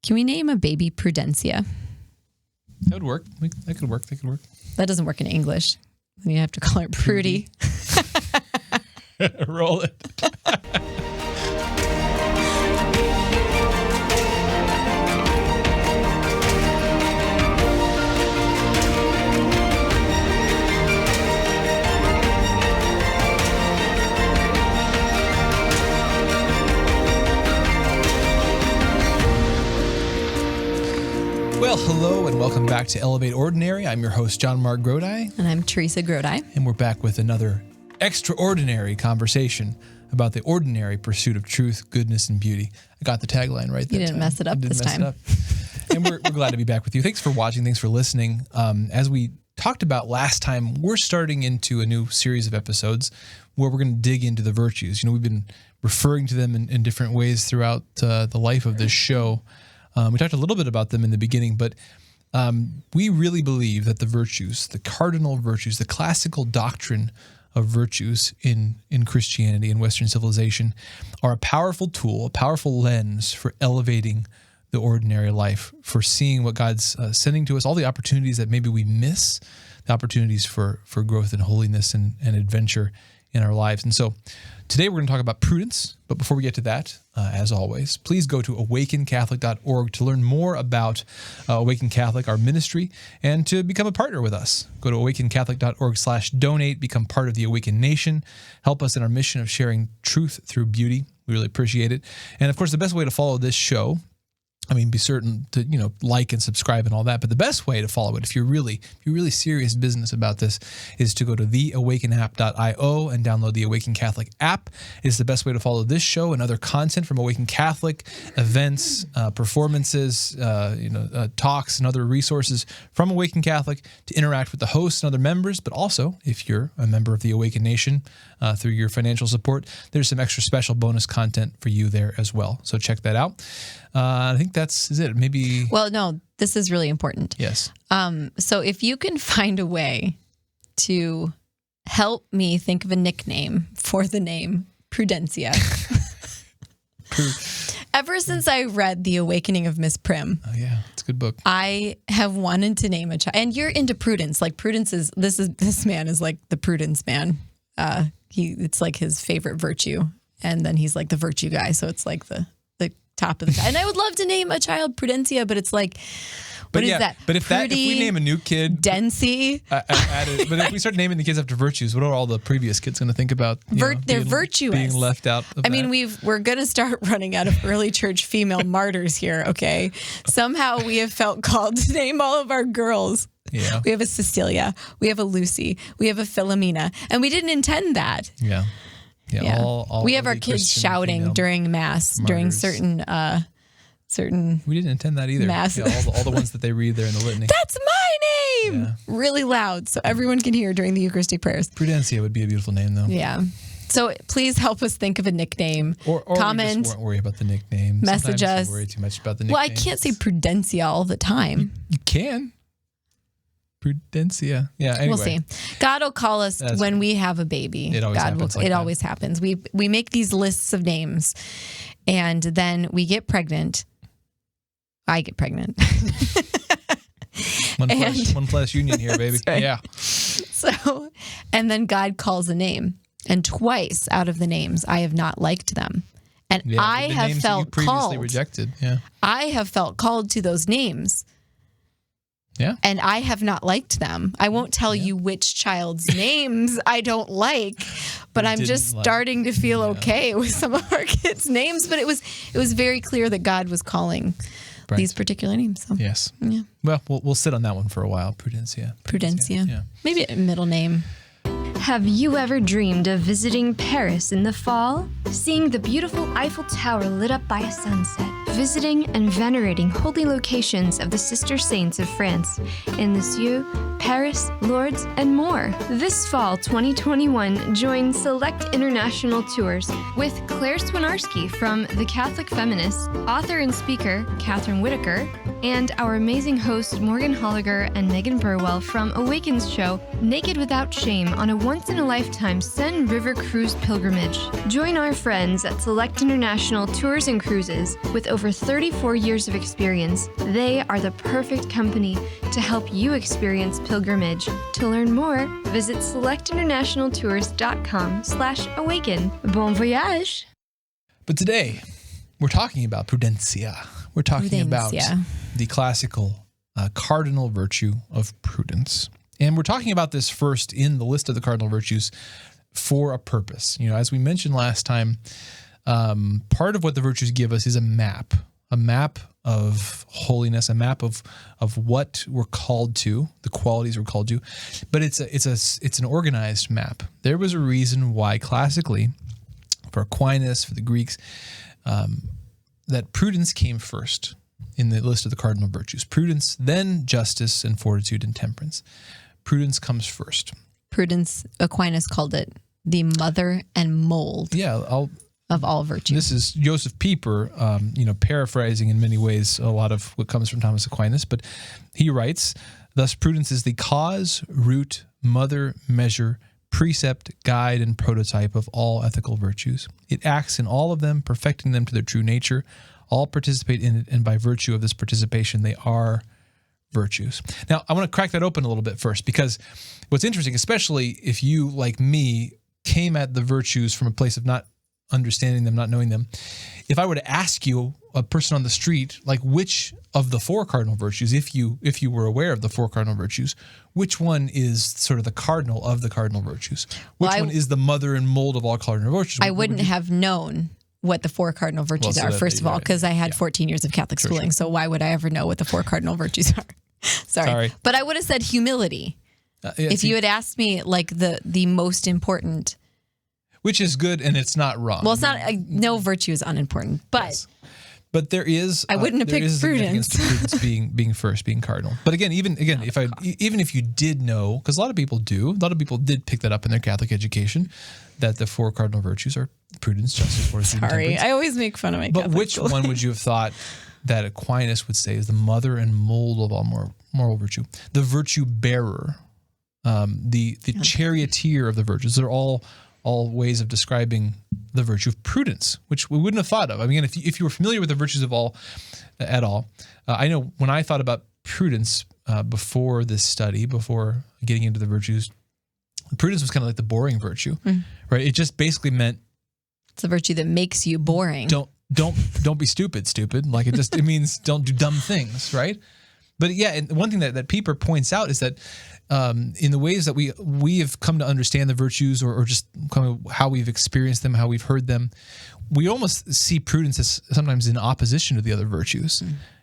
Can we name a baby Prudencia? That would work. That could work. That doesn't work in English. Then you have to call her Prudy. Roll it. Well, hello and welcome back to Elevate Ordinary. I'm your host, JonMarc Grodi. And I'm Teresa Grodi. And we're back with another extraordinary conversation about the ordinary pursuit of truth, goodness, and beauty. I got the tagline right that time. You didn't mess it up this time. And we're glad to be back with you. Thanks for watching. Thanks for listening. As we talked about last time, we're starting into a new series of episodes where we're going to dig into the virtues. We've been referring to them in different ways throughout the life of this show. We talked a little bit about them in the beginning, but we really believe that the virtues, the cardinal virtues, the classical doctrine of virtues in Christianity and Western civilization are a powerful tool, a powerful lens for elevating the ordinary life, for seeing what God's sending to us, all the opportunities that maybe we miss, the opportunities for growth and holiness and adventure in our lives. And so today we're going to talk about prudence, but before we get to that, as always, please go to awakencatholic.org to learn more about Awaken Catholic, our ministry, and to become a partner with us. Go to awakencatholic.org/donate, become part of the Awaken Nation, help us in our mission of sharing truth through beauty. We really appreciate it. And of course, the best way to follow this show, be certain to, like and subscribe and all that. But the best way to follow it, if you're really serious business about this, is to go to theawakenapp.io and download the Awaken Catholic app. It's the best way to follow this show and other content from Awaken Catholic, events, performances, talks and other resources from Awaken Catholic, to interact with the hosts and other members. But also, if you're a member of the Awaken Nation, through your financial support, there's some extra special bonus content for you there as well. So check that out. I think is it. Maybe. Well, no, this is really important. Yes. So if you can find a way to help me think of a nickname for the name Prudencia. Ever since I read The Awakening of Miss Prim. Oh yeah, it's a good book. I have wanted to name a child, and you're into Prudence. Like Prudence is this man is like the Prudence man. It's like his favorite virtue, and then he's like the virtue guy. So it's like the top of the guy. And I would love to name a child Prudencia, but it's like, what is that? But if we name a new kid Dency, but if we start naming the kids after virtues, what are all the previous kids going to think about? They're virtuous, being left out. We're going to start running out of early church female martyrs here. Okay, somehow we have felt called to name all of our girls. Yeah, we have a Cecilia, we have a Lucy, we have a Philomena, and we didn't intend that. Yeah. Yeah. All we have our kids Christian shouting during mass, martyrs. During certain. We didn't intend that either. Mass. Yeah, all the ones that they read there in the litany. That's my name, really loud, so everyone can hear during the Eucharistic prayers. Prudencia would be a beautiful name, though. Yeah. So please help us think of a nickname. Or comment. We just won't worry about the nickname. Message Sometimes us. We worry too much about the nickname. Well, I can't say Prudencia all the time. You can. Prudencia. Yeah, anyway. We'll see. God will call us when we have a baby. It always happens. It always happens. We make these lists of names, and then we get pregnant. I get pregnant. One flesh union here, baby. Right. Yeah. So, and then God calls a name, and twice out of the names, I have not liked them. And I have felt called. Rejected. Yeah. I have felt called to those names. Yeah. And I have not liked them. I won't tell you which child's names I don't like, but I'm just starting to feel okay with some of our kids' names. But it was very clear that God was calling these particular names. So. Yes. Yeah. Well, we'll sit on that one for a while. Prudencia. Yeah. Maybe a middle name. Have you ever dreamed of visiting Paris in the fall? Seeing the beautiful Eiffel Tower lit up by a sunset? Visiting and venerating holy locations of the Sister Saints of France in Lisieux, Paris, Lourdes, and more. This fall 2021, join select international tours with Claire Swinarski from The Catholic Feminist, author and speaker Catherine Whitaker, and our amazing hosts Morgan Holliger and Megan Burwell from Awaken's show, Naked Without Shame, on a once-in-a-lifetime Seine River cruise pilgrimage. Join our friends at Select International Tours and Cruises. With over 34 years of experience, they are the perfect company to help you experience pilgrimage. To learn more, visit selectinternationaltours.com/awaken. Bon voyage! But today, we're talking about prudencia. We're talking about the classical cardinal virtue of prudence. And we're talking about this first in the list of the cardinal virtues for a purpose. You know, as we mentioned last time, part of what the virtues give us is a map of holiness, a map of what we're called to, the qualities we're called to. But it's an organized map. There was a reason why classically, for Aquinas, for the Greeks, that prudence came first in the list of the cardinal virtues. Prudence, then justice and fortitude and temperance. Prudence comes first. Prudence, Aquinas called it the mother and mold of all virtue. This is Joseph Pieper, paraphrasing in many ways a lot of what comes from Thomas Aquinas, but he writes, thus prudence is the cause, root, mother, measure, precept, guide, and prototype of all ethical virtues. It acts in all of them, perfecting them to their true nature. All participate in it, and by virtue of this participation, they are virtues. Now, I want to crack that open a little bit first, because what's interesting, especially if you, like me, came at the virtues from a place of not understanding them, not knowing them, if I were to ask you, a person on the street, like which of the four cardinal virtues, if you were aware of the four cardinal virtues, which one is sort of the cardinal of the cardinal virtues? Which one is the mother and mold of all cardinal virtues? I wouldn't have known what the four cardinal virtues are, first of all, because I had 14 years of Catholic schooling. Sure. So why would I ever know what the four cardinal virtues are? Sorry. But I would have said humility. If you had asked me like the most important. Which is good, and it's not wrong. Well, it's not, no virtue is unimportant, but. Yes. But there is. I wouldn't have picked prudence. Prudence being first, being cardinal. But even if you did know, because a lot of people did pick that up in their Catholic education, that the four cardinal virtues are prudence, justice, fortitude, and temperance. I always make fun of my Catholic which one would you have thought that Aquinas would say is the mother and mold of all moral virtue? The virtue bearer, the charioteer of the virtues. They're all ways of describing the virtue of prudence, which we wouldn't have thought of. I mean, if you were familiar with the virtues of all at all, I know when I thought about prudence before this study, before getting into the virtues, prudence was kind of like the boring virtue, right? It just basically meant it's a virtue that makes you boring. Don't be stupid. Like it means don't do dumb things, right? But yeah, and one thing that Pieper points out is that in the ways that we have come to understand the virtues, or just kind of how we've experienced them, how we've heard them, we almost see prudence as sometimes in opposition to the other virtues.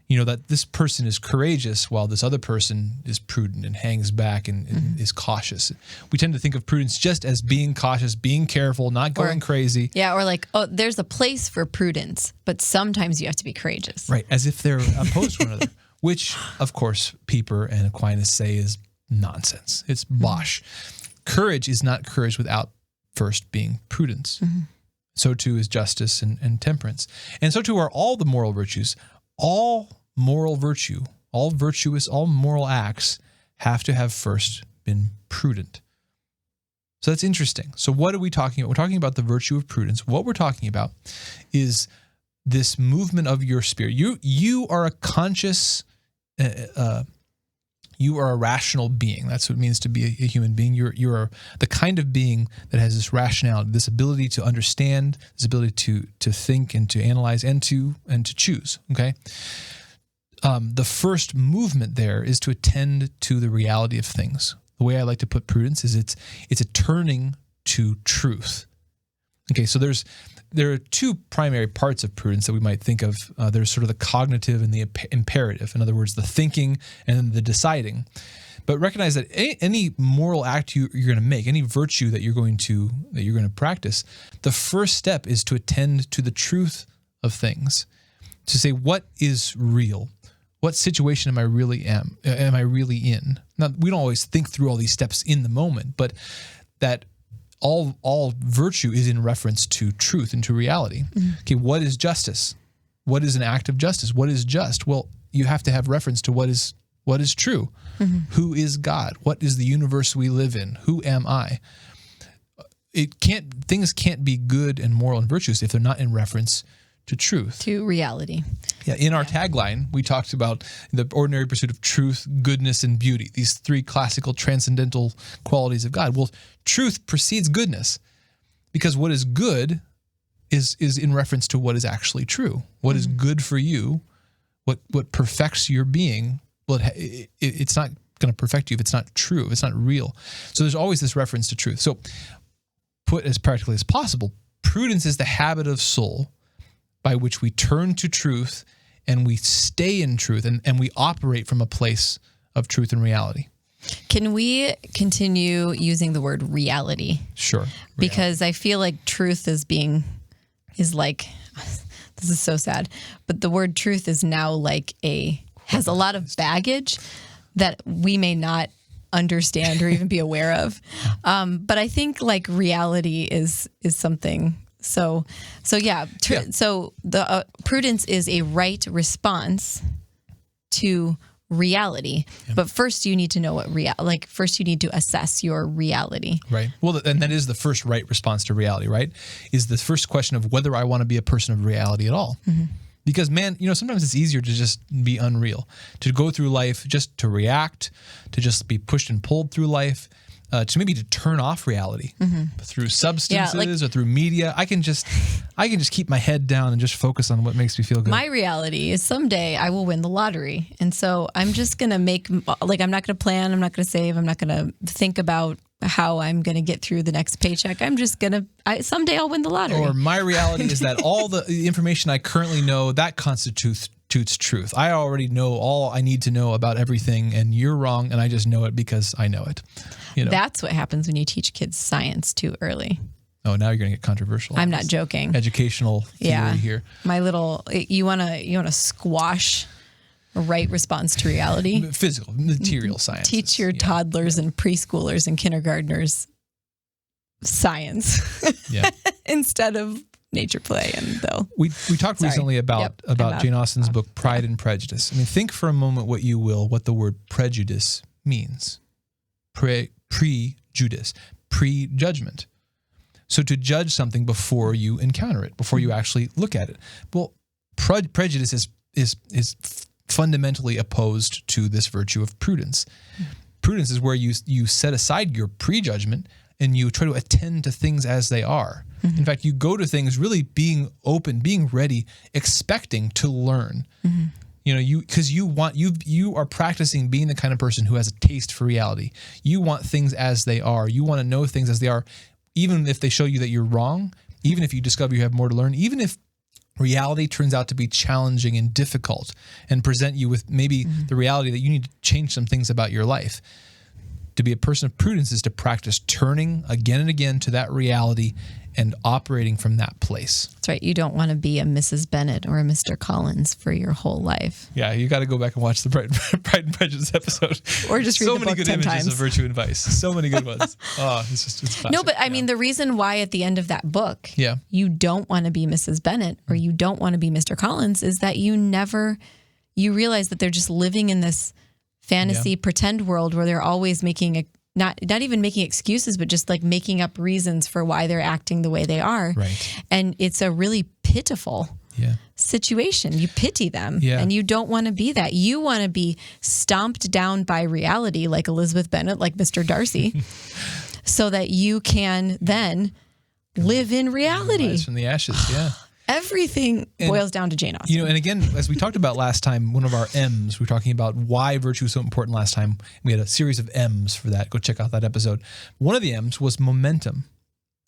You know, that this person is courageous while this other person is prudent and hangs back and is cautious. We tend to think of prudence just as being cautious, being careful, not going crazy. Yeah, or like, there's a place for prudence, but sometimes you have to be courageous. Right, as if they're opposed to one another, which, of course, Pieper and Aquinas say is nonsense. It's bosh. Courage is not courage without first being prudence. So too is justice and temperance. And so too are all the moral virtues. All moral virtue, all virtuous, all moral acts have to have first been prudent. So that's interesting. So what are we talking about? We're talking about the virtue of prudence. What we're talking about is this movement of your spirit. You are a conscious you are a rational being. That's what it means to be a human being. You're the kind of being that has this rationality, this ability to understand, this ability to think and to analyze and to choose. Okay. The first movement there is to attend to the reality of things. The way I like to put prudence is it's a turning to truth. Okay, so there are two primary parts of prudence that we might think of. There's sort of the cognitive and the imperative. In other words, the thinking and then the deciding. But recognize that any moral act you're going to make, any virtue that you're going to practice, the first step is to attend to the truth of things, to say what is real, what situation am I really in. Now, we don't always think through all these steps in the moment, but that all virtue is in reference to truth and to reality. Okay, what is justice? What is an act of justice? What is just? Well, you have to have reference to what is true. Who is God? What is the universe we live in? Who am I? Things can't be good and moral and virtuous if they're not in reference to truth. To reality. Yeah. In our tagline, we talked about the ordinary pursuit of truth, goodness, and beauty. These three classical transcendental qualities of God. Well, truth precedes goodness because what is good is in reference to what is actually true. What is good for you, what perfects your being, well, it's not going to perfect you if it's not true, if it's not real. So there's always this reference to truth. So put as practically as possible, prudence is the habit of soul by which we turn to truth and we stay in truth and we operate from a place of truth and reality. Can we continue using the word reality? Sure. Because I feel like truth is like, this is so sad, but the word truth is now like has a lot of baggage that we may not understand or even be aware of. But I think like reality is something. So yeah. So the prudence is a right response to reality. Yeah. But first you need to know what first you need to assess your reality. Right. Well, and that is the first right response to reality, right? Is the first question of whether I want to be a person of reality at all. Mm-hmm. Because man, sometimes it's easier to just be unreal, to go through life, just to react, to just be pushed and pulled through life, to maybe to turn off reality through substances or through media. I can just keep my head down and just focus on what makes me feel good. My reality is someday I will win the lottery. And so I'm just going to I'm not going to plan, I'm not going to save, I'm not going to think about how I'm going to get through the next paycheck. I'm just going to, someday I'll win the lottery. Or my reality is that all the information I currently know, that constitutes truth. I already know all I need to know about everything, and you're wrong, and I just know it because I know it. That's what happens when you teach kids science too early. Oh, now you're going to get controversial. I'm not joking. Educational theory here. My little, you want to squash a right response to reality. Physical, material science. Teach your toddlers and preschoolers and kindergartners science instead of nature play. And we talked recently about Jane Austen's book Pride and Prejudice. I mean, think for a moment what you will, what the word prejudice means. Prejudice, prejudgment. So to judge something before you encounter it, before you actually look at it. Well, prejudice is fundamentally opposed to this virtue of prudence. Prudence is where you set aside your prejudgment and you try to attend to things as they are. In fact, you go to things really being open, being ready, expecting to learn. Because you are practicing being the kind of person who has a taste for reality. You want things as they are. You want to know things as they are, even if they show you that you're wrong, even if you discover you have more to learn, even if reality turns out to be challenging and difficult and present you with maybe the reality that you need to change some things about your life. To be a person of prudence is to practice turning again and again to that reality and operating from that place. That's right. You don't want to be a Mrs. Bennett or a Mr. Collins for your whole life. Yeah, you got to go back and watch the Pride and Prejudice episode. Or just read the book 10 times. So many good images of virtue and vice. So many good ones. Oh, it's classic. No, but I mean, the reason why at the end of that book, you don't want to be Mrs. Bennett or you don't want to be Mr. Collins is that you realize that they're just living in this fantasy pretend world where they're always making not even making excuses, but just like making up reasons for why they're acting the way they are. Right. And it's a really pitiful situation. You pity them and you don't want to be that. You want to be stomped down by reality like Elizabeth Bennet, like Mr. Darcy, so that you can then live in reality. Rise from the ashes, Everything boils down to Jane Austen. And again, as we talked about last time, one of our M's, we were talking about why virtue is so important last time. We had a series of M's for that. Go check out that episode. One of the M's was momentum.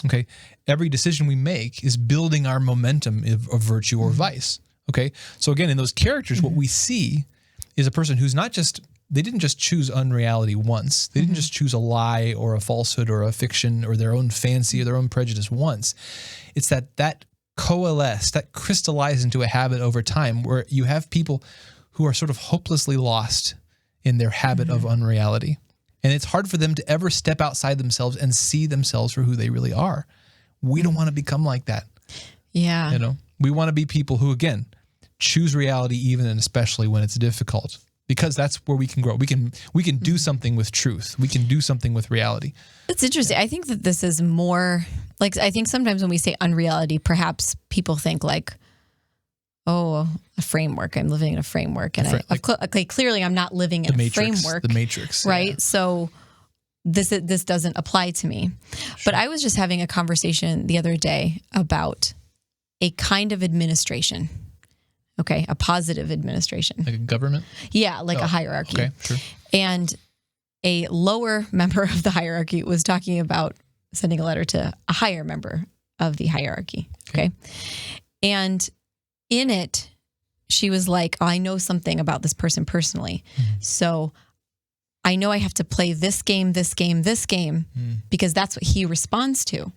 Okay. Every decision we make is building our momentum of virtue or vice. Okay. So again, in those characters, what we see is a person who's they didn't just choose unreality once. They didn't just choose a lie or a falsehood or a fiction or their own fancy or their own prejudice once. It's that coalesce, that crystallize into a habit over time where you have people who are sort of hopelessly lost in their habit of unreality. And it's hard for them to ever step outside themselves and see themselves for who they really are. We don't want to become like that. Yeah. We want to be people who, again, choose reality even and especially when it's difficult, because that's where we can grow. We can do something with truth. We can do something with reality. It's interesting. I think that this is more like, I think sometimes when we say unreality, perhaps people think like, oh, a framework. I'm living in a framework. And clearly I'm not living in a framework. The Matrix. Right? Yeah. So this doesn't apply to me. Sure. But I was just having a conversation the other day about a kind of administration. Okay, a positive administration. Like a government? Yeah, like a hierarchy. Okay, sure. And a lower member of the hierarchy was talking about sending a letter to a higher member of the hierarchy. Okay. And in it, she was like, oh, I know something about this person personally. So I know I have to play this game, because that's what he responds to.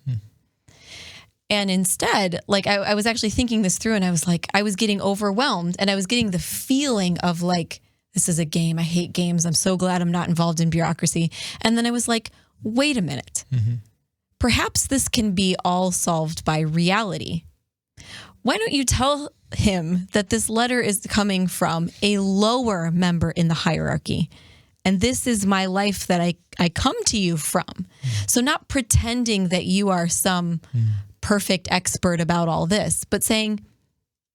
And instead, like I was actually thinking this through, and I was like, I was getting overwhelmed, and I was getting the feeling of like, this is a game. I hate games. I'm so glad I'm not involved in bureaucracy. And then I was like, wait a minute. Perhaps this can be all solved by reality. Why don't you tell him that this letter is coming from a lower member in the hierarchy? And this is my life that I come to you from. So not pretending that you are some perfect expert about all this, but saying,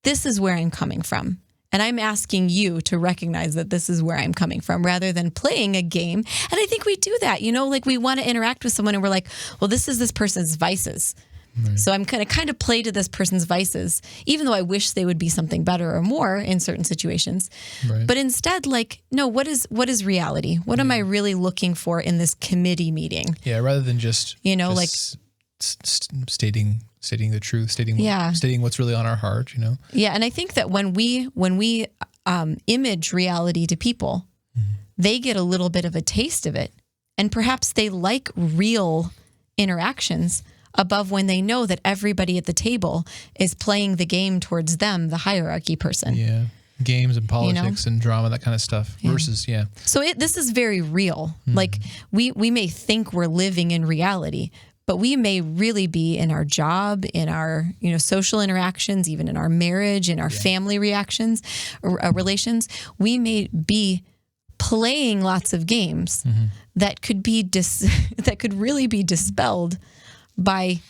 this is where I'm coming from. And I'm asking you to recognize that this is where I'm coming from, rather than playing a game. And I think we do that, like we want to interact with someone and we're like, well, this is this person's vices. Right. So I'm going to kind of play to this person's vices, even though I wish they would be something better or more in certain situations. Right. But instead, like, no, what is reality? What am I really looking for in this committee meeting? Yeah, rather than just like stating the truth, stating what's really on our heart, Yeah, and I think that when we image reality to people, they get a little bit of a taste of it, and perhaps they like real interactions above when they know that everybody at the table is playing the game towards them, the hierarchy person. Yeah, games and politics and drama, that kind of stuff. Versus, So this is very real. Like we may think we're living in reality, but we may really be in our job, in our social interactions, even in our marriage, in our family relations. We may be playing lots of games that could be that could really be dispelled by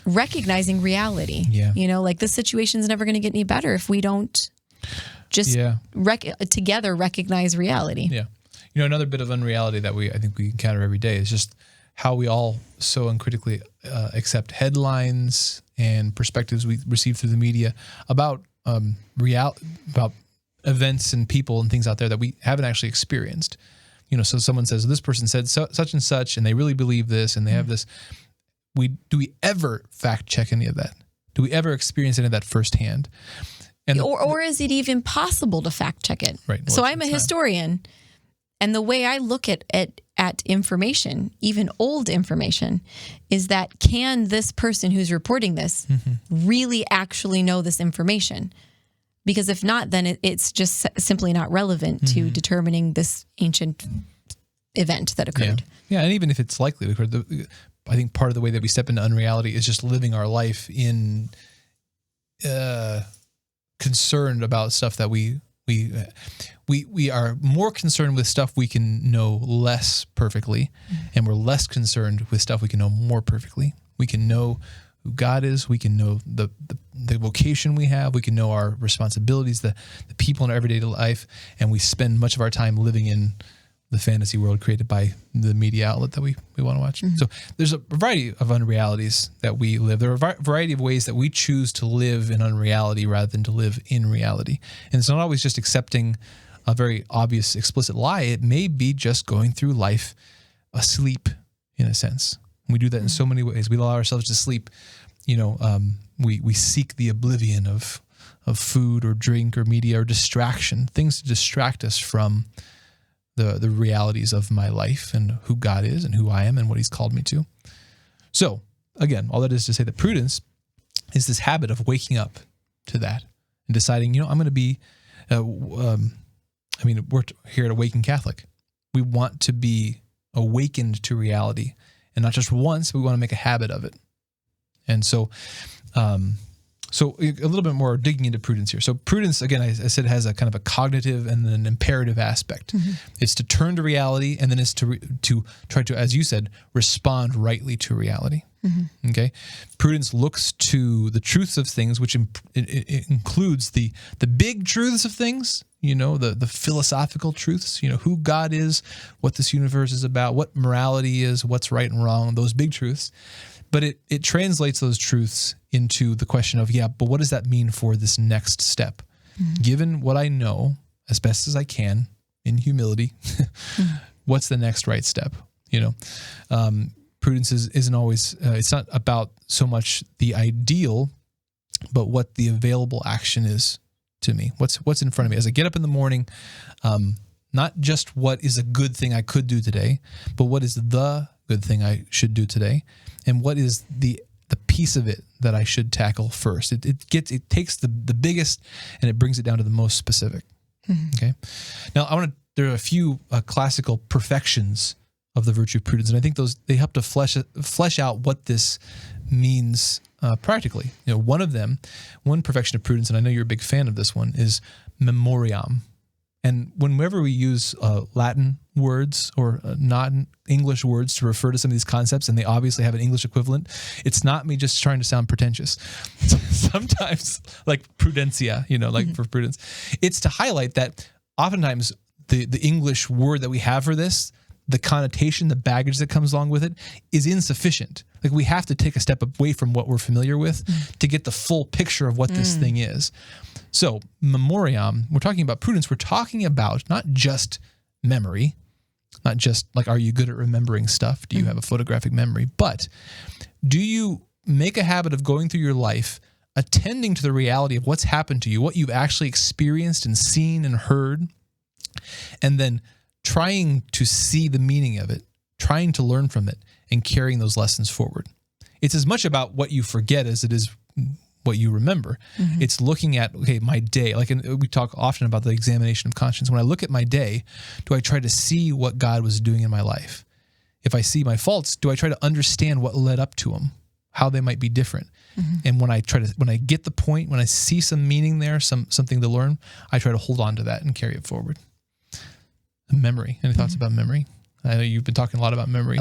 recognizing reality. Like this situation's never going to get any better if we don't just together recognize reality. Yeah. Another bit of unreality that I think we encounter every day is just how we all so uncritically accept headlines and perspectives we receive through the media about about events and people and things out there that we haven't actually experienced. So someone says, this person said such and such, and they really believe this, and they have this. Do we ever fact check any of that? Do we ever experience any of that firsthand? And or is it even possible to fact check it? Right. Well, so I'm a historian, and the way I look at information, even old information, is that can this person who's reporting this really actually know this information? Because if not, then it's just simply not relevant to determining this ancient event that occurred. Yeah, and even if it's likely to occur, I think part of the way that we step into unreality is just living our life in concerned about stuff that we are more concerned with stuff we can know less perfectly, and we're less concerned with stuff we can know more perfectly. We can know who God is. We can know the vocation we have. We can know our responsibilities, the people in our everyday life, and we spend much of our time living in the fantasy world created by the media outlet that we want to watch. So there's a variety of unrealities that we live. There are a variety of ways that we choose to live in unreality rather than to live in reality. And it's not always just accepting a very obvious, explicit lie. It may be just going through life asleep, in a sense. We do that in so many ways. We allow ourselves to sleep. We seek the oblivion of food or drink or media or distraction, things to distract us from the realities of my life and who God is and who I am and what he's called me to. So again, all that is to say that prudence is this habit of waking up to that and deciding, I'm going to be, we're here at AWAKEN Catholic. We want to be awakened to reality, and not just once, but we want to make a habit of it. And so So a little bit more digging into prudence here. So prudence, again, I said, has a kind of a cognitive and an imperative aspect. It's to turn to reality, and then it's to try to, as you said, respond rightly to reality. Okay, prudence looks to the truths of things, which it includes the big truths of things. The philosophical truths. Who God is, what this universe is about, what morality is, what's right and wrong. Those big truths. But it translates those truths into the question of, but what does that mean for this next step? Given what I know, as best as I can, in humility, what's the next right step? Prudence isn't always, it's not about so much the ideal, but what the available action is to me. What's in front of me? As I get up in the morning, not just what is a good thing I could do today, but what is the good thing I should do today, and what is the piece of it that I should tackle first. It takes the biggest and it brings it down to the most specific. Okay. Now there are a few classical perfections of the virtue of prudence, and I think they help to flesh out what this means practically. One perfection of prudence, and I know you're a big fan of this one, is memoriam. And whenever we use Latin words or not English words to refer to some of these concepts, and they obviously have an English equivalent, it's not me just trying to sound pretentious. Sometimes, like prudentia, for prudence, it's to highlight that oftentimes the English word that we have for this, the connotation, the baggage that comes along with it, is insufficient. Like, we have to take a step away from what we're familiar with to get the full picture of what this thing is. So, memoriam, we're talking about prudence. We're talking about not just memory, not just like, are you good at remembering stuff? Do you have a photographic memory? But do you make a habit of going through your life attending to the reality of what's happened to you, what you've actually experienced and seen and heard, and then trying to see the meaning of it, trying to learn from it, and carrying those lessons forward? It's as much about what you forget as it is what you remember. It's looking at, my day, we talk often about the examination of conscience. When I look at my day, do I try to see what God was doing in my life? If I see my faults, do I try to understand what led up to them, how they might be different? And when I get the point, when I see some meaning there, something to learn, I try to hold on to that and carry it forward. Memory. Any thoughts about memory? I know you've been talking a lot about memory.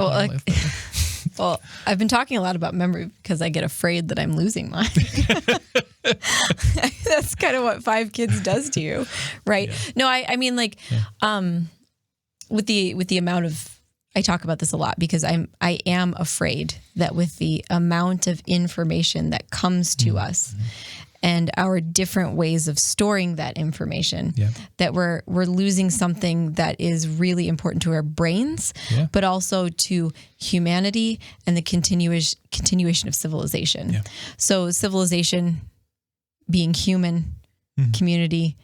Well, I've been talking a lot about memory because I get afraid that I'm losing mine. That's kind of what 5 kids does to you, right? Yeah. No, I mean, with the amount of, I talk about this a lot because I am afraid that with the amount of information that comes to us and our different ways of storing that information, that we're losing something that is really important to our brains, but also to humanity and the continuation of civilization. Yeah. So civilization being human, community,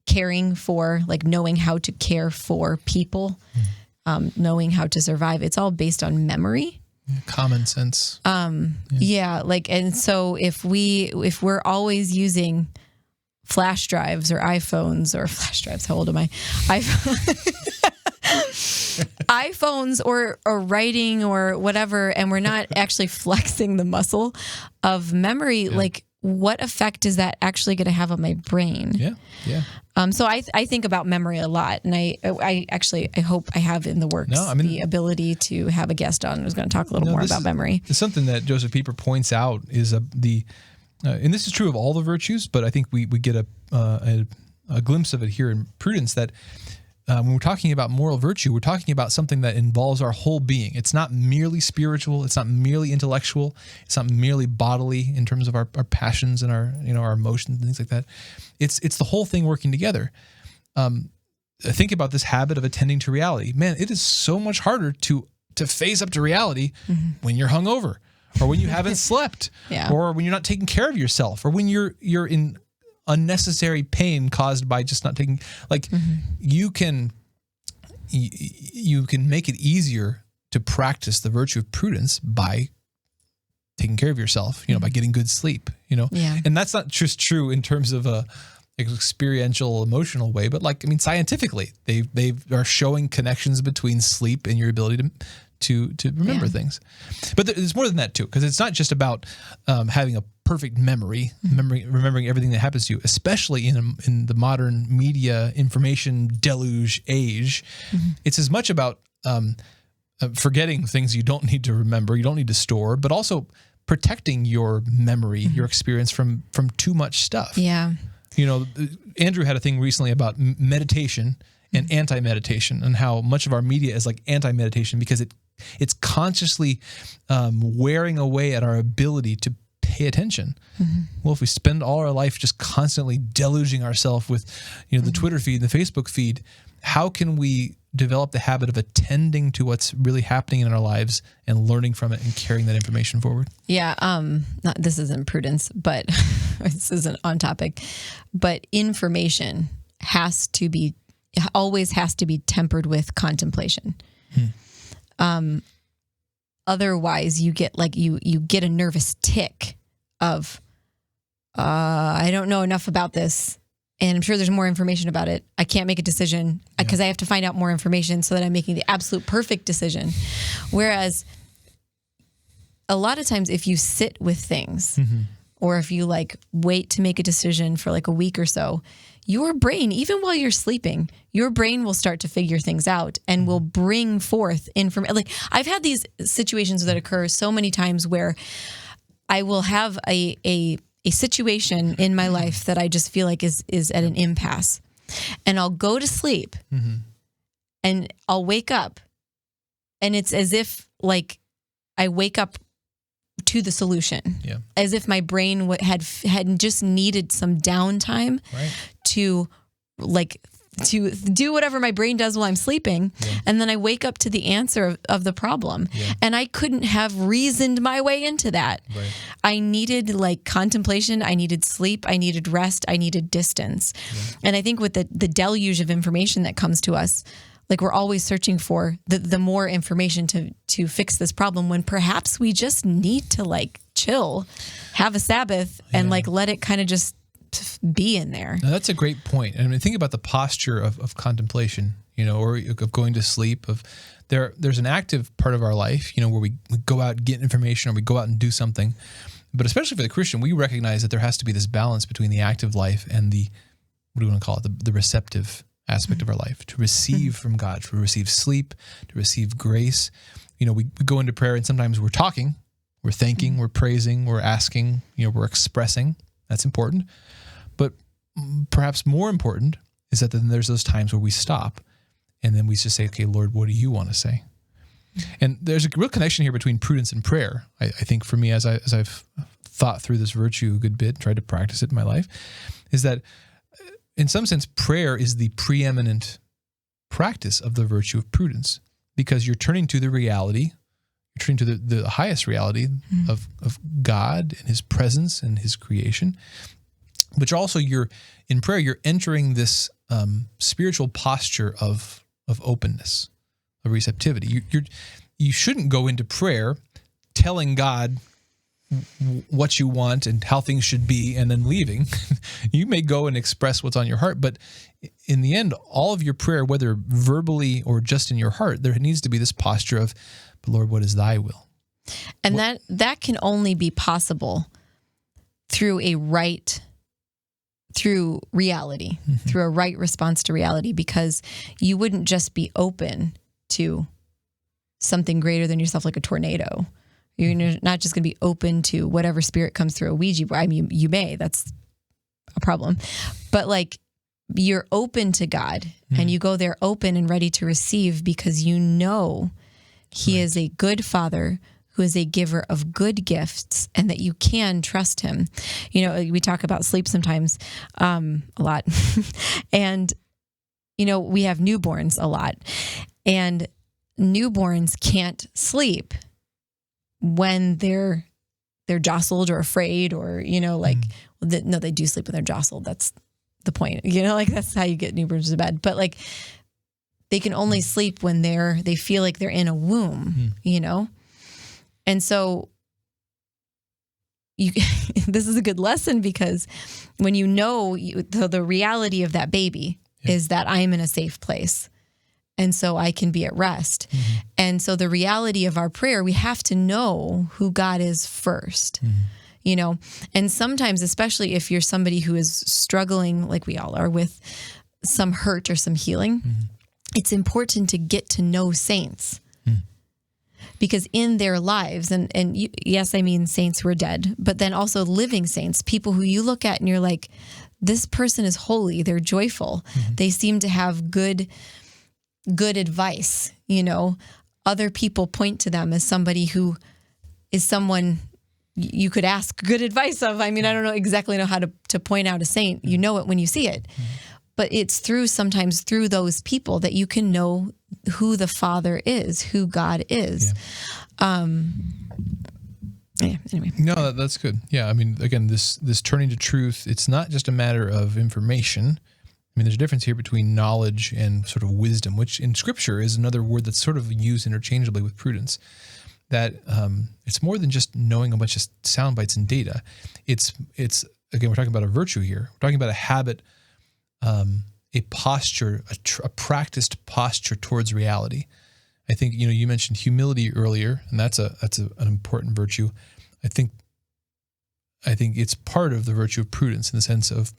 caring for, knowing how to care for people, knowing how to survive. It's all based on memory. Common sense. And so if we're always using flash drives or iPhones or flash drives, how old am I? iPhones or writing or whatever, and we're not actually flexing the muscle of memory, what effect is that actually going to have on my brain? Yeah. So I think about memory a lot, and I hope I have in the works the ability to have a guest on who's going to talk a little more about memory. It's something that Joseph Pieper points out is and this is true of all the virtues, but I think we get a glimpse of it here in prudence, that when we're talking about moral virtue, we're talking about something that involves our whole being. It's not merely spiritual. It's not merely intellectual. It's not merely bodily in terms of our passions and our emotions and things like that. It's the whole thing working together. Think about this habit of attending to reality. Man, it is so much harder to face up to reality when you're hungover, or when you haven't slept, or when you're not taking care of yourself, or when you're in unnecessary pain caused by just not taking, you can make it easier to practice the virtue of prudence by taking care of yourself, by getting good sleep, and that's not just true in terms of a experiential, emotional way, but scientifically, they are showing connections between sleep and your ability to remember things. But there's more than that too, because it's not just about having perfect memory, remembering everything that happens to you, especially in the modern media information deluge age. It's as much about forgetting things you don't need to remember, you don't need to store, but also protecting your memory, your experience from too much stuff. Yeah. You know, Andrew had a thing recently about meditation and anti-meditation, and how much of our media is like anti-meditation because it's consciously wearing away at our ability to pay attention. Well, if we spend all our life just constantly deluging ourselves with, you know, the Twitter feed and the Facebook feed, how can we develop the habit of attending to what's really happening in our lives and learning from it and carrying that information forward? Yeah. This isn't Prudence, but this isn't on topic, but information always has to be tempered with contemplation. Otherwise you get you get a nervous tick of, I don't know enough about this, and I'm sure there's more information about it. I can't make a decision because I have to find out more information so that I'm making the absolute perfect decision. Whereas a lot of times if you sit with things or if you wait to make a decision for a week or so, your brain, even while you're sleeping, your brain will start to figure things out and will bring forth information. I've had these situations that occur so many times where I will have a situation in my life that I just feel like is at an impasse, and I'll go to sleep and I'll wake up, and it's as if I wake up to the solution, as if my brain had just needed some downtime to do whatever my brain does while I'm sleeping. And then I wake up to the answer of the problem. And I couldn't have reasoned my way into that. I needed contemplation. I needed sleep. I needed rest. I needed distance. And I think with the deluge of information that comes to us, we're always searching for the more information to fix this problem, when perhaps we just need to chill, have a Sabbath, and let it kind of just be in there. Now, that's a great point. And I mean, think about the posture of contemplation, or of going to sleep. There's an active part of our life, where we go out and get information, or we go out and do something. But especially for the Christian, we recognize that there has to be this balance between the active life and the, what do we want to call it, the receptive aspect of our life, to receive from God, to receive sleep, to receive grace. We go into prayer and sometimes we're talking, we're thanking, we're praising, we're asking, we're expressing. That's important. But perhaps more important is that then there's those times where we stop and then we just say, okay, Lord, what do you want to say? And there's a real connection here between prudence and prayer. I think for me, as I've thought through this virtue a good bit, tried to practice it in my life, is that in some sense, prayer is the preeminent practice of the virtue of prudence, because you're turning to the reality, you're turning to the highest reality of God and his presence and his creation. But in prayer, you're entering this spiritual posture of openness, of receptivity. You shouldn't go into prayer telling God what you want and how things should be and then leaving. You may go and express what's on your heart, but in the end, all of your prayer, whether verbally or just in your heart, there needs to be this posture of, but Lord, what is thy will? And that can only be possible through through reality, through a right response to reality, because you wouldn't just be open to something greater than yourself, like a tornado. You're not just going to be open to whatever spirit comes through a Ouija board. I mean, you may, that's a problem, but you're open to God and you go there open and ready to receive, because he is a good Father who is a giver of good gifts, and that you can trust him. We talk about sleep sometimes a lot. And, we have newborns a lot, and newborns can't sleep when they're jostled or afraid, or, no, they do sleep when they're jostled. That's the point. That's how you get newborns to bed. But they can only sleep when they feel like they're in a womb, And so this is a good lesson, because when the reality of that baby is that I'm in a safe place, and so I can be at rest. And so the reality of our prayer, we have to know who God is first. you know? And sometimes, especially if you're somebody who is struggling, like we all are, with some hurt or some healing, it's important to get to know saints. Because in their lives, yes, I mean saints who are dead, but then also living saints, people who you look at and you're like, this person is holy, they're joyful, they seem to have good advice, you know. Other people point to them as somebody who is someone you could ask good advice of. I mean, I don't know how to point out a saint. You know it when you see it. But it's sometimes through those people that you can know who the Father is, who God is. Anyway. No, that's good. Yeah, I mean, again, this turning to truth, it's not just a matter of information. I mean, there's a difference here between knowledge and sort of wisdom, which in Scripture is another word that's sort of used interchangeably with prudence. That it's more than just knowing a bunch of sound bites and data. It's again, we're talking about a virtue here. We're talking about a habit, a posture, a practiced posture towards reality. I think, you know, you mentioned humility earlier, and that's an important virtue. I think it's part of the virtue of prudence in the sense of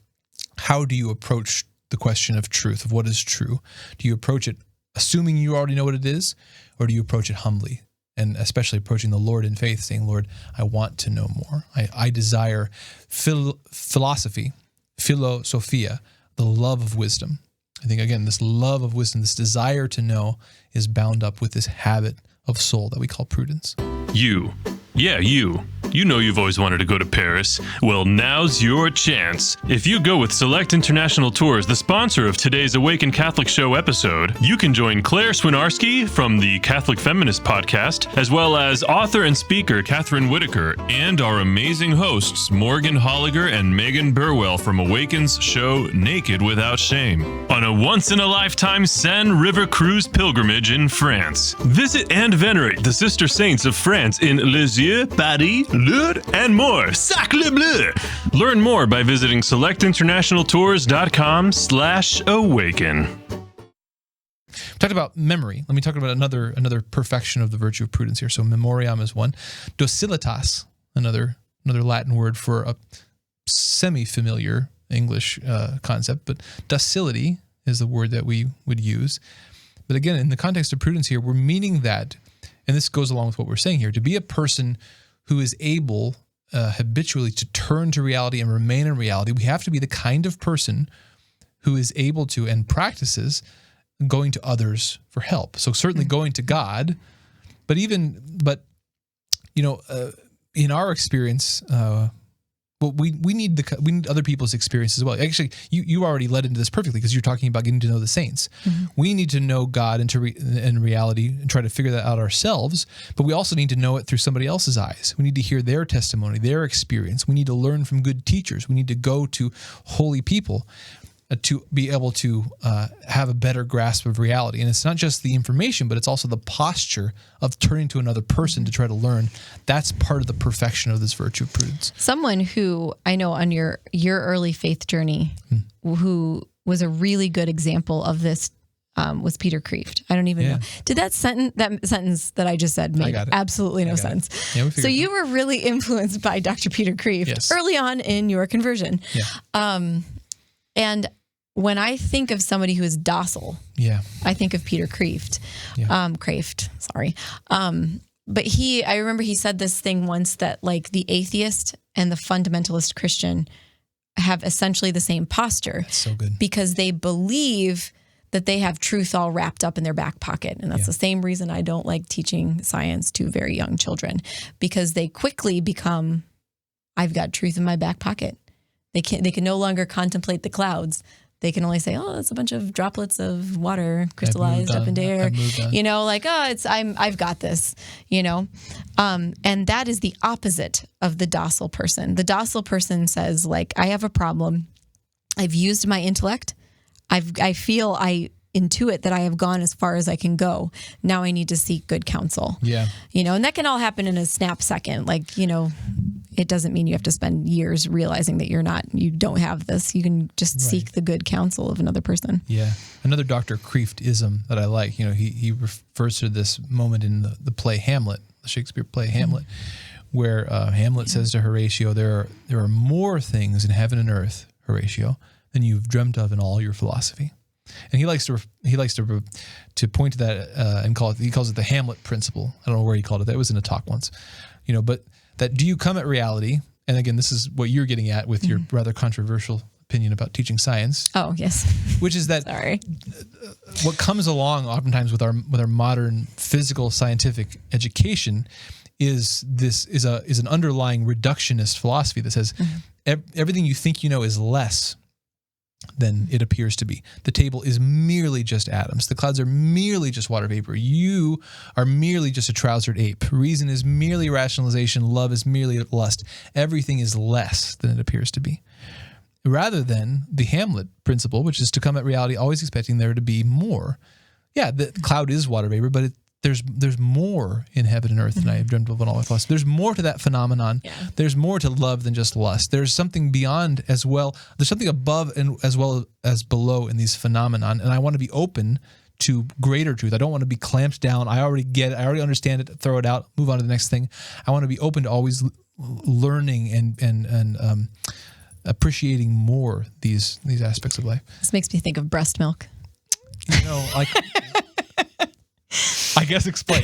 how do you approach the question of truth, of what is true? Do you approach it assuming you already know what it is, or do you approach it humbly? And especially approaching the Lord in faith, saying, Lord, I want to know more. I desire philosophy, philosophia, the love of wisdom. I think, again, this love of wisdom, this desire to know is bound up with this habit of soul that we call prudence. You. You know you've always wanted to go to Paris. Well, now's your chance. If you go with Select International Tours, the sponsor of today's Awaken Catholic Show episode, you can join Claire Swinarski from the Catholic Feminist podcast, as well as author and speaker Catherine Whitaker, and our amazing hosts Morgan Holliger and Megan Burwell from Awaken's show Naked Without Shame, on a once-in-a-lifetime Seine River cruise pilgrimage in France. Visit and venerate the sister saints of France in Lisieux, Paris, Lourdes, and more. Sacre bleu! Learn more by visiting selectinternationaltours.com/awaken. We talked about memory. Let me talk about another perfection of the virtue of prudence here. So memoriam is one. Docilitas, another Latin word for a semi-familiar English concept, but docility is the word that we would use. But again, in the context of prudence here, we're meaning that, and this goes along with what we're saying here, to be a person who is able habitually to turn to reality and remain in reality, we have to be the kind of person who is able to and practices going to others for help. So certainly going to God, but you know, in our experience, we need other people's experience as well. Actually, you already led into this perfectly because you're talking about getting to know the saints. We need to know God in reality and try to figure that out ourselves, but we also need to know it through somebody else's eyes. We need to hear their testimony, their experience. We need to learn from good teachers. We need to go to holy people to be able to have a better grasp of reality. And it's not just the information, but it's also the posture of turning to another person to try to learn. That's part of the perfection of this virtue of prudence. Someone who I know on your early faith journey, who was a really good example of this, was Peter Kreeft. I don't even know. Did that sentence that I just said make absolutely no sense? Yeah, so you were really influenced by Dr. Peter Kreeft early on in your conversion. And when I think of somebody who is docile, I think of Peter Kreeft. But I remember he said this thing once that like the atheist and the fundamentalist Christian have essentially the same posture. That's so good. Because they believe that they have truth all wrapped up in their back pocket. And that's the same reason I don't like teaching science to very young children, because they quickly become, I've got truth in my back pocket. They can no longer contemplate the clouds. They can only say, oh, it's a bunch of droplets of water crystallized up into air. You know, like, oh, I've got this, you know. And that is the opposite of the docile person. The docile person says, like, I have a problem. I've used my intellect. I feel I intuit that I have gone as far as I can go. Now I need to seek good counsel. Yeah. You know, and that can all happen in a snap second. Like, you know, it doesn't mean you have to spend years realizing that you don't have this. You can just seek the good counsel of another person. Yeah. Another Dr. Kreeft-ism that I like, you know, he refers to this moment in the play Hamlet, the Shakespeare play Hamlet, where Hamlet says to Horatio, there are more things in heaven and earth, Horatio, than you've dreamt of in all your philosophy. And he likes to point to that and he calls it the Hamlet principle. I don't know where he called it. That was in a talk once, but that do you come at reality? And again, this is what you're getting at with your rather controversial opinion about teaching science. Oh, yes. Which is that sorry. What comes along oftentimes with our modern physical scientific education is an underlying reductionist philosophy that says everything you think you know is less than it appears to be. The table is merely just atoms. The clouds are merely just water vapor. You are merely just a trousered ape. Reason is merely rationalization. Love is merely lust. Everything is less than it appears to be. Rather than the Hamlet principle, which is to come at reality always expecting there to be more. Yeah, the cloud is water vapor, but there's more in heaven and earth than I have dreamt of in all my philosophy. There's more to that phenomenon. Yeah. There's more to love than just lust. There's something beyond as well. There's something above and as well as below in these phenomenon. And I want to be open to greater truth. I don't want to be clamped down. I already get it. I already understand it. Throw it out. Move on to the next thing. I want to be open to always learning and appreciating more these aspects of life. This makes me think of breast milk. I guess explain.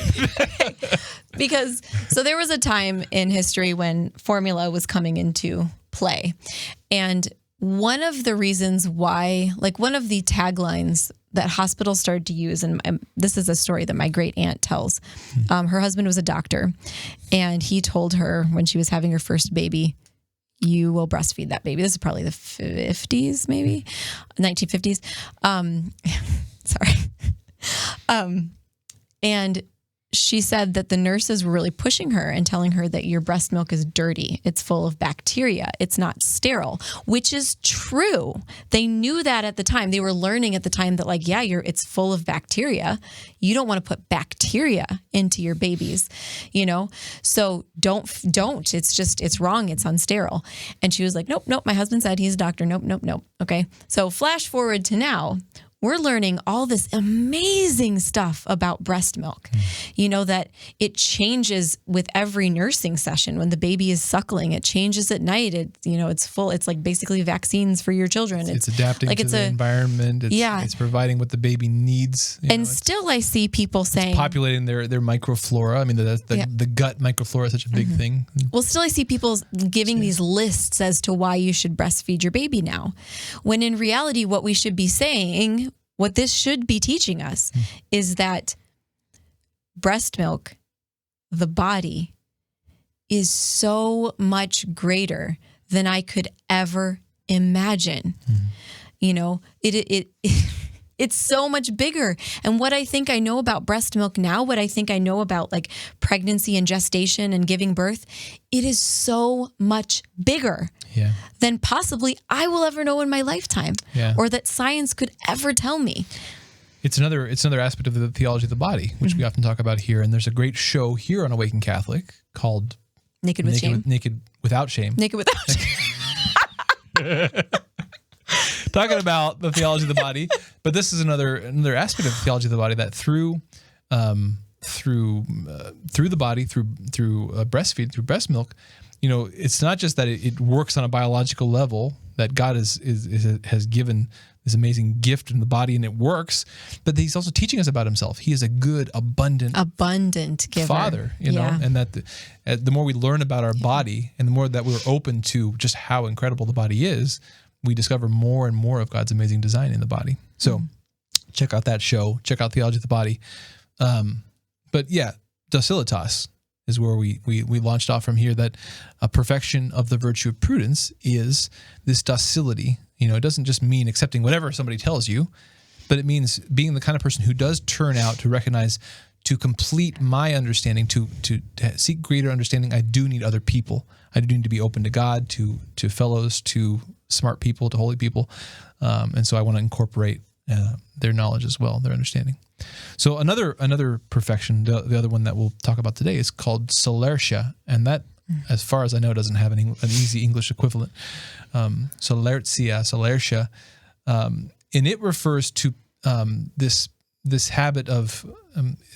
Because there was a time in history when formula was coming into play. And one of the reasons why, one of the taglines that hospitals started to use, and this is a story that my great aunt tells. Her husband was a doctor, and he told her when she was having her first baby, you will breastfeed that baby. This is probably the 50s, maybe 1950s. Sorry. And she said that the nurses were really pushing her and telling her that your breast milk is dirty. It's full of bacteria. It's not sterile, which is true. They knew that at the time. They were learning at the time that it's full of bacteria. You don't want to put bacteria into your babies, So don't. It's wrong. It's unsterile. And she was like, nope. My husband said, he's a doctor. Nope. Okay. So flash forward to now. We're learning all this amazing stuff about breast milk, that it changes with every nursing session. When the baby is suckling, it changes at night. It's full. It's like basically vaccines for your children. It's adapting to the environment. It's providing what the baby needs. Still I see people saying, populating their microflora. I mean, the gut microflora is such a big thing. Well, still I see people giving these lists as to why you should breastfeed your baby now. When in reality, what we should be saying, what this should be teaching us is that breast milk, the body, is so much greater than I could ever imagine. It's so much bigger. And what I think I know about breast milk now, what I think I know about pregnancy and gestation and giving birth, it is so much bigger than possibly I will ever know in my lifetime or that science could ever tell me. It's another aspect of the theology of the body, which we often talk about here. And there's a great show here on AWAKEN Catholic called Naked Without Shame. Naked Without Shame. Talking about the theology of the body, but this is another aspect of the theology of the body that through the body, through breastfeed, through breast milk, it's not just that it works on a biological level, that God has given this amazing gift in the body and it works, but He's also teaching us about Himself. He is a good, abundant giver. Father, and that the more we learn about our body and the more that we're open to just how incredible the body is, we discover more and more of God's amazing design in the body. So check out that show. Check out Theology of the Body. But docilitas is where we launched off from here, that a perfection of the virtue of prudence is this docility. It doesn't just mean accepting whatever somebody tells you, but it means being the kind of person who does turn out to recognize, to complete my understanding, to seek greater understanding, I do need other people. I do need to be open to God, to fellows, to smart people, to holy people. And so I want to incorporate their knowledge as well, their understanding. So another perfection, the other one that we'll talk about today, is called solertia. And that, as far as I know, doesn't have an easy English equivalent. Solertia. And it refers to this this habit of,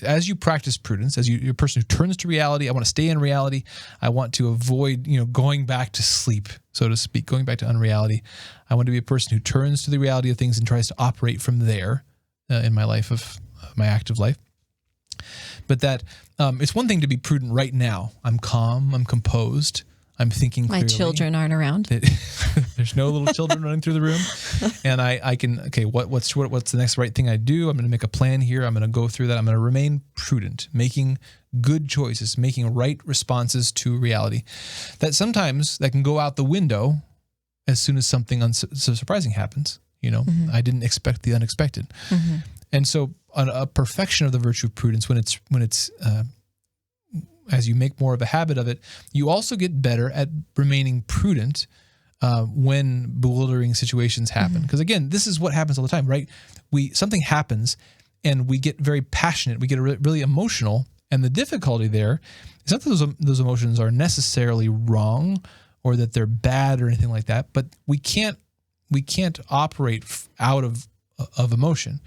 as you practice prudence, as you're a person who turns to reality, I want to stay in reality. I want to avoid, going back to sleep, so to speak, going back to unreality. I want to be a person who turns to the reality of things and tries to operate from there in my life, of my active life. But that it's one thing to be prudent right now. I'm calm, I'm composed, I'm thinking clearly. My children aren't around. There's no little children running through the room. And I can, what's the next right thing I do? I'm going to make a plan here. I'm going to go through that. I'm going to remain prudent, making good choices, making right responses to reality. That sometimes that can go out the window as soon as something so surprising happens. I didn't expect the unexpected. Mm-hmm. And so a perfection of the virtue of prudence, when it's as you make more of a habit of it, you also get better at remaining prudent when bewildering situations happen. Because again, this is what happens all the time, right? Something happens and we get very passionate, we get really emotional, and the difficulty there is not that those emotions are necessarily wrong or that they're bad or anything like that, but we can't operate out of emotion.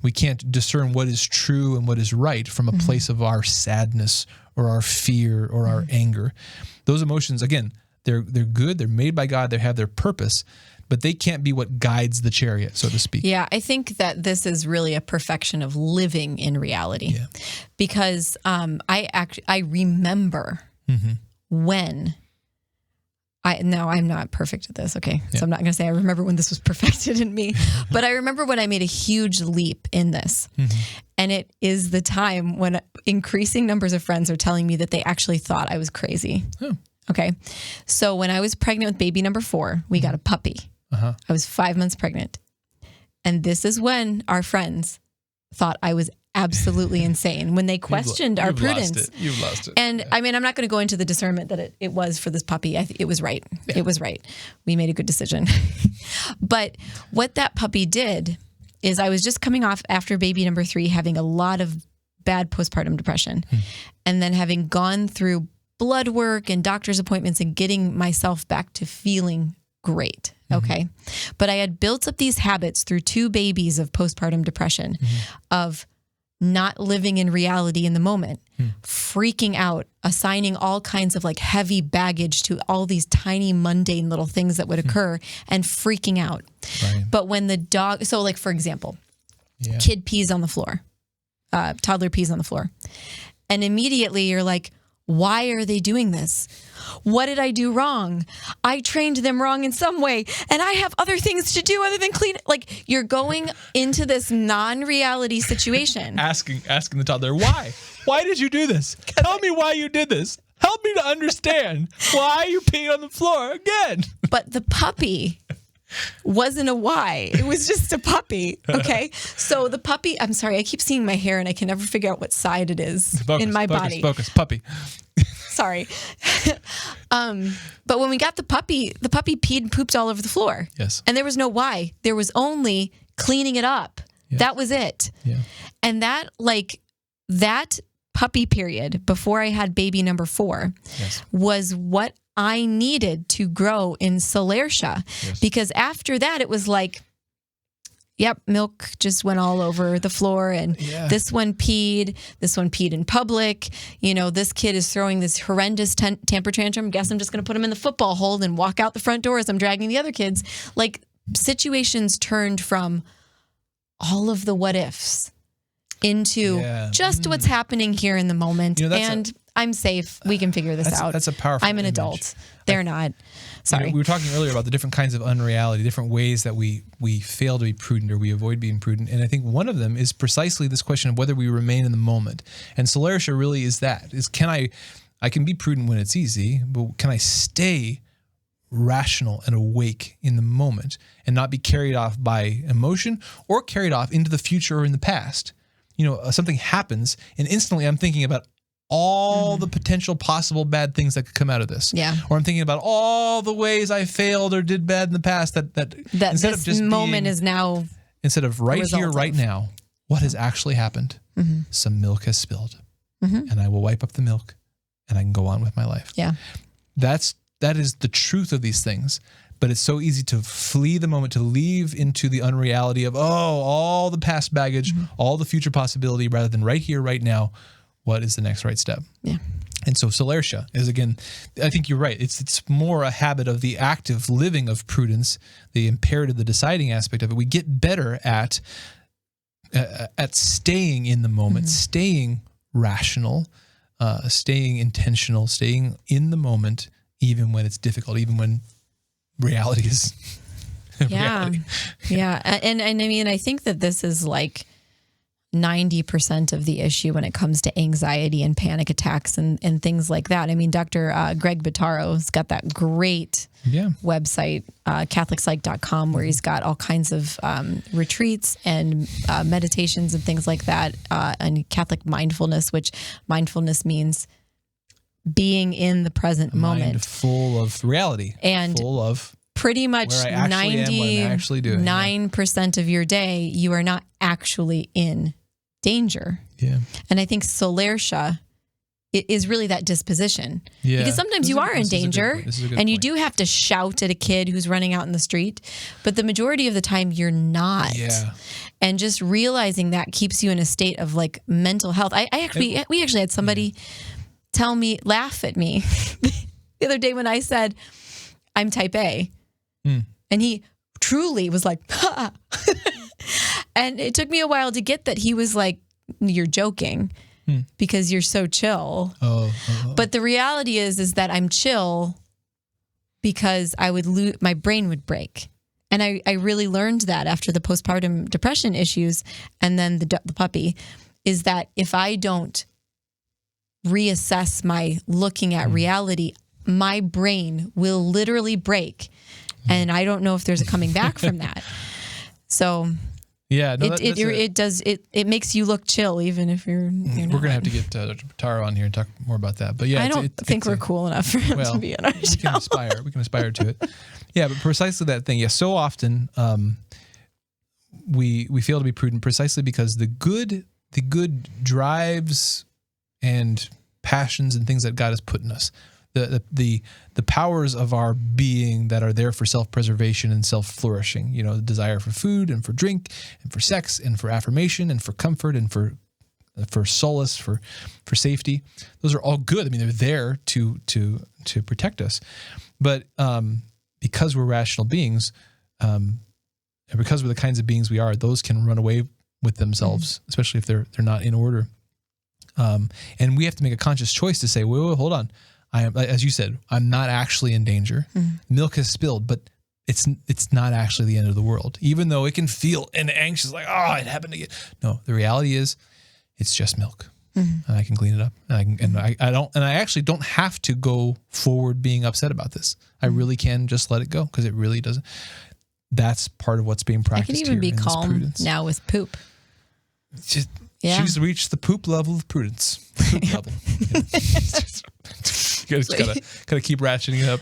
We can't discern what is true and what is right from a place of our sadness or our fear or our anger. Those emotions, again, they're good. They're made by God. They have their purpose, but they can't be what guides the chariot, so to speak. Yeah, I think that this is really a perfection of living in reality, because I remember when. Now I'm not perfect at this, okay? So I'm not going to say I remember when this was perfected in me, but I remember when I made a huge leap in this. And it is the time when increasing numbers of friends are telling me that they actually thought I was crazy. Okay? So when I was pregnant with baby number 4, we got a puppy. I was 5 months pregnant. And this is when our friends thought I was absolutely insane, when they questioned our prudence. You've lost it. And I mean, I'm not going to go into the discernment that it was for this puppy. I think it was right. Yeah. It was right. We made a good decision. But what that puppy did is, I was just coming off after baby number 3, having a lot of bad postpartum depression. And then having gone through blood work and doctor's appointments and getting myself back to feeling great. Okay. But I had built up these habits through 2 babies of postpartum depression of not living in reality in the moment, freaking out, assigning all kinds of heavy baggage to all these tiny mundane little things that would occur, and freaking out. Right. But when the dog, so for example, kid pees on the floor, toddler pees on the floor, and immediately you're like, why are they doing this? What did I do wrong? I trained them wrong in some way, and I have other things to do other than clean. You're going into this non-reality situation. Asking the toddler, why? Why did you do this? Tell me why you did this. Help me to understand why you peed on the floor again. But the puppy wasn't a why. It was just a puppy. Okay. So the puppy, I'm sorry, I keep seeing my hair and I can never figure out what side it is in my body. Puppy. Sorry. But when we got the puppy peed and pooped all over the floor. Yes. And there was no why. There was only cleaning it up. Yeah. That was it. Yeah. And that puppy period before I had baby number 4 was what I needed to grow in Solersha, because after that it was milk just went all over the floor, and this one peed in public. This kid is throwing this horrendous temper tantrum. Guess I'm just going to put him in the football hole and walk out the front door as I'm dragging the other kids. Situations turned from all of the what ifs into just what's happening here in the moment. I'm safe. We can figure this out. That's a powerful I'm an image. Adult. They're not. Sorry. We were talking earlier about the different kinds of unreality, different ways that we fail to be prudent or we avoid being prudent. And I think one of them is precisely this question of whether we remain in the moment. And Solersha really is that. I can be prudent when it's easy, but can I stay rational and awake in the moment and not be carried off by emotion or carried off into the future or in the past? Something happens and instantly I'm thinking about all the potential possible bad things that could come out of this. Yeah. Or I'm thinking about all the ways I failed or did bad in the past that instead of just moment is now, instead of right here, right now, what has actually happened? Some milk has spilled and I will wipe up the milk and I can go on with my life. Yeah. That is the truth of these things. But it's so easy to flee the moment, to leave into the unreality of, all the past baggage, all the future possibility, rather than right here, right now, what is the next right step? Yeah. And so solertia is, again, I think you're right. It's more a habit of the active living of prudence, the imperative, the deciding aspect of it. We get better at staying in the moment, staying rational, staying intentional, staying in the moment, even when it's difficult, even when reality is reality. Yeah. And I mean, I think that this is like 90% of the issue when it comes to anxiety and panic attacks and things like that. I mean, Dr. Greg Bottaro's got that great website, catholicpsych.com, where he's got all kinds of retreats and meditations and things like that, and Catholic mindfulness, which mindfulness means being in the present moment, full of reality, and full of pretty much 99% of your day, you are not actually in danger. Yeah. And I think solertia is really that disposition. Yeah. Because sometimes you are in danger and you do have to shout at a kid who's running out in the street, but the majority of the time you're not. Yeah. And just realizing that keeps you in a state of like mental health. We actually had somebody laugh at me the other day when I said, I'm type A. And he truly was like, ha. And it took me a while to get that he was like, you're joking because you're so chill. But the reality is that I'm chill because I would my brain would break. And I really learned that after the postpartum depression issues and then the puppy, is that if I don't reassess my looking at reality, my brain will literally break. And I don't know if there's a coming back from that. So yeah, no, it makes you look chill even if you're not. We're going to have to get Dr. Bottaro on here and talk more about that. But yeah, I don't think we're cool enough for him to be in our show. We can aspire to it. Yeah, but precisely that thing. Yeah, so often we fail to be prudent precisely because the good drives and passions and things that God has put in us, the powers of our being that are there for self-preservation and self-flourishing, the desire for food and for drink and for sex and for affirmation and for comfort and for solace, for safety. Those are all good. I mean, they're there to protect us. But because we're rational beings, and because we're the kinds of beings we are, those can run away with themselves, especially if they're not in order. And we have to make a conscious choice to say, wait, hold on. I am, as you said, I'm not actually in danger. Milk has spilled, but it's not actually the end of the world, even though it can feel anxious, like, it happened again. No, the reality is it's just milk, and I can clean it up. And I actually don't have to go forward being upset about this. I really can just let it go because it really doesn't. That's part of what's being practiced. I can even be calm now with poop. She's reached the poop level of prudence. Poop level. You just gotta keep ratcheting it up,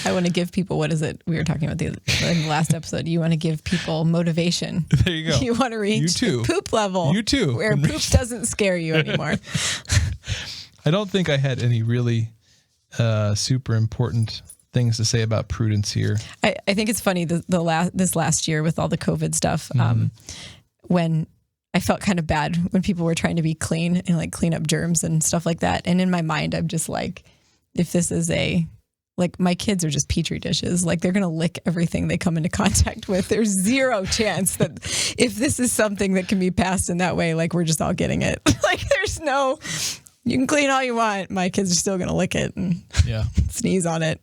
I want to give people, what is it we were talking about in the last episode? You want to give people motivation. There you go. You want to reach the poop level. You too. Where poop doesn't scare you anymore. I don't think I had any really super important things to say about prudence here. I think it's funny this last year with all the COVID stuff, when I felt kind of bad when people were trying to be clean and like clean up germs and stuff like that. And in my mind, I'm just like, if this is my kids are just petri dishes, like they're going to lick everything they come into contact with. There's zero chance that if this is something that can be passed in that way, like we're just all getting it. Like there's no, you can clean all you want. My kids are still going to lick it and sneeze on it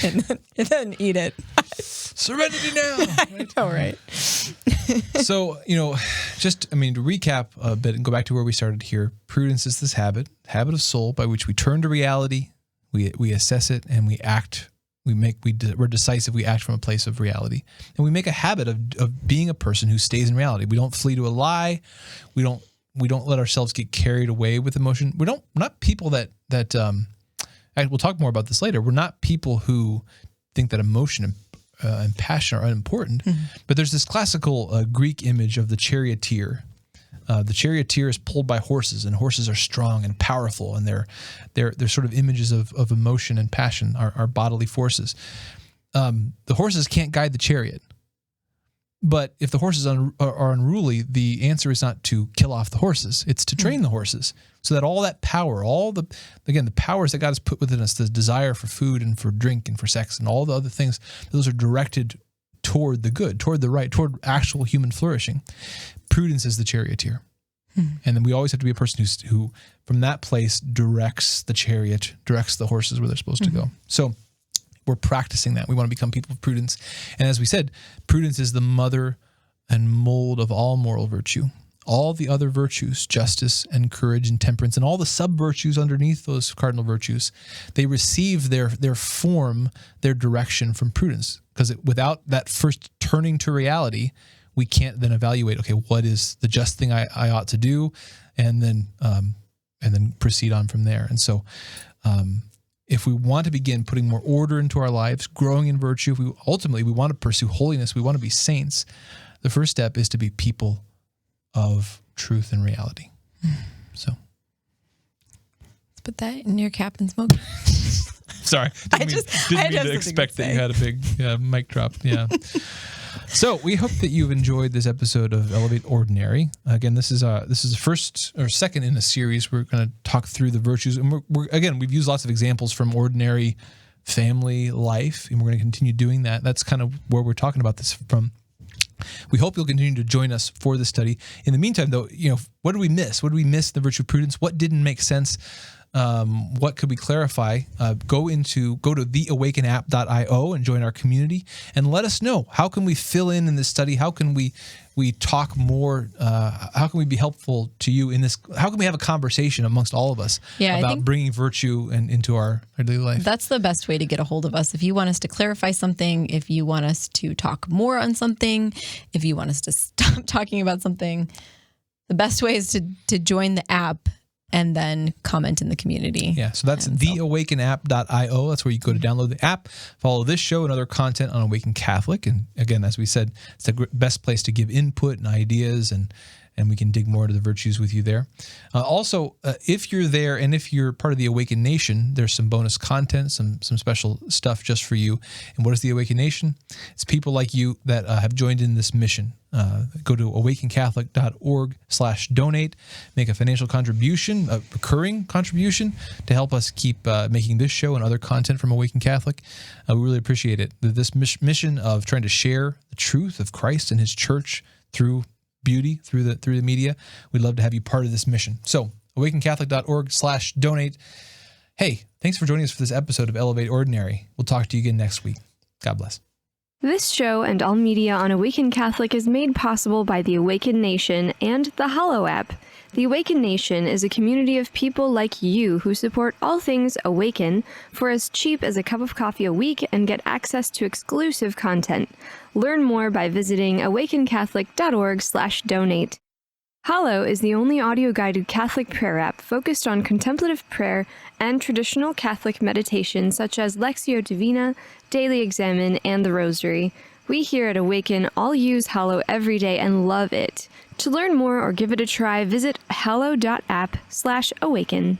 and then eat it. Serenity now. Right? I know, right? So, to recap a bit and go back to where we started here, prudence is this habit of soul by which we turn to reality, we assess it, and we act. We're decisive. We act from a place of reality, and we make a habit of being a person who stays in reality. We don't flee to a lie. We don't let ourselves get carried away with emotion. We're not people that we'll talk more about this later. We're not people who think that emotion and passion are unimportant, but there's this classical Greek image of the charioteer. The charioteer is pulled by horses, and horses are strong and powerful, and they're sort of images of emotion and passion, our bodily forces. the horses can't guide the chariot. But if the horses are unruly, the answer is not to kill off the horses. It's to train the horses so that all that power, the powers that God has put within us, the desire for food and for drink and for sex and all the other things, those are directed toward the good, toward the right, toward actual human flourishing. Prudence is the charioteer. And then we always have to be a person who from that place directs the chariot, directs the horses where they're supposed to go. So we're practicing that. We want to become people of prudence. And as we said, prudence is the mother and mold of all moral virtue. All the other virtues, justice and courage and temperance, and all the sub-virtues underneath those cardinal virtues, they receive their form, their direction from prudence. Because without that first turning to reality, we can't then evaluate, okay, what is the just thing I ought to do? And then proceed on from there. And so, if we want to begin putting more order into our lives, growing in virtue, if we want to pursue holiness, we want to be saints, the first step is to be people of truth and reality. So let's put that in your cap and smoke. Sorry. Didn't mean to expect that you had a big mic drop. Yeah. So we hope that you've enjoyed this episode of Elevate Ordinary. Again, this is the first or second in a series. We're going to talk through the virtues, and we've used lots of examples from ordinary family life, and we're going to continue doing that. That's kind of where we're talking about this from. We hope you'll continue to join us for this study. In the meantime, though, what did we miss? What did we miss in the virtue of prudence? What didn't make sense? What could we clarify? Go to theawakenapp.io and join our community and let us know. How can we fill in this study? How can we talk more? How can we be helpful to you in this? How can we have a conversation amongst all of us about bringing virtue into our daily life? That's the best way to get a hold of us. If you want us to clarify something, if you want us to talk more on something, if you want us to stop talking about something, the best way is to join the app and then comment in the community. Yeah, so that's theawakenapp.io. That's where you go to download the app, follow this show and other content on Awaken Catholic. And again, as we said, it's the best place to give input and ideas, and we can dig more into the virtues with you there. Also, if you're there and if you're part of the Awaken Nation, there's some bonus content, some special stuff just for you. And what is the Awaken Nation? It's people like you that have joined in this mission. Go to awakencatholic.org/donate, make a financial contribution, a recurring contribution to help us keep making this show and other content from Awaken Catholic. We really appreciate it. This mission of trying to share the truth of Christ and his church through beauty, through the media. We'd love to have you part of this mission. So awakencatholic.org/donate. Hey, thanks for joining us for this episode of Elevate Ordinary. We'll talk to you again next week. God bless. This show and all media on Awaken Catholic is made possible by the Awaken Nation and the Hallow app. The Awaken Nation is a community of people like you who support all things Awaken for as cheap as a cup of coffee a week and get access to exclusive content. Learn more by visiting awakencatholic.org/donate. Hallow is the only audio-guided Catholic prayer app focused on contemplative prayer and traditional Catholic meditation such as Lectio Divina, Daily Examen, and the Rosary. We here at Awaken all use Hallow every day and love it. To learn more or give it a try, visit hallow.app/awaken.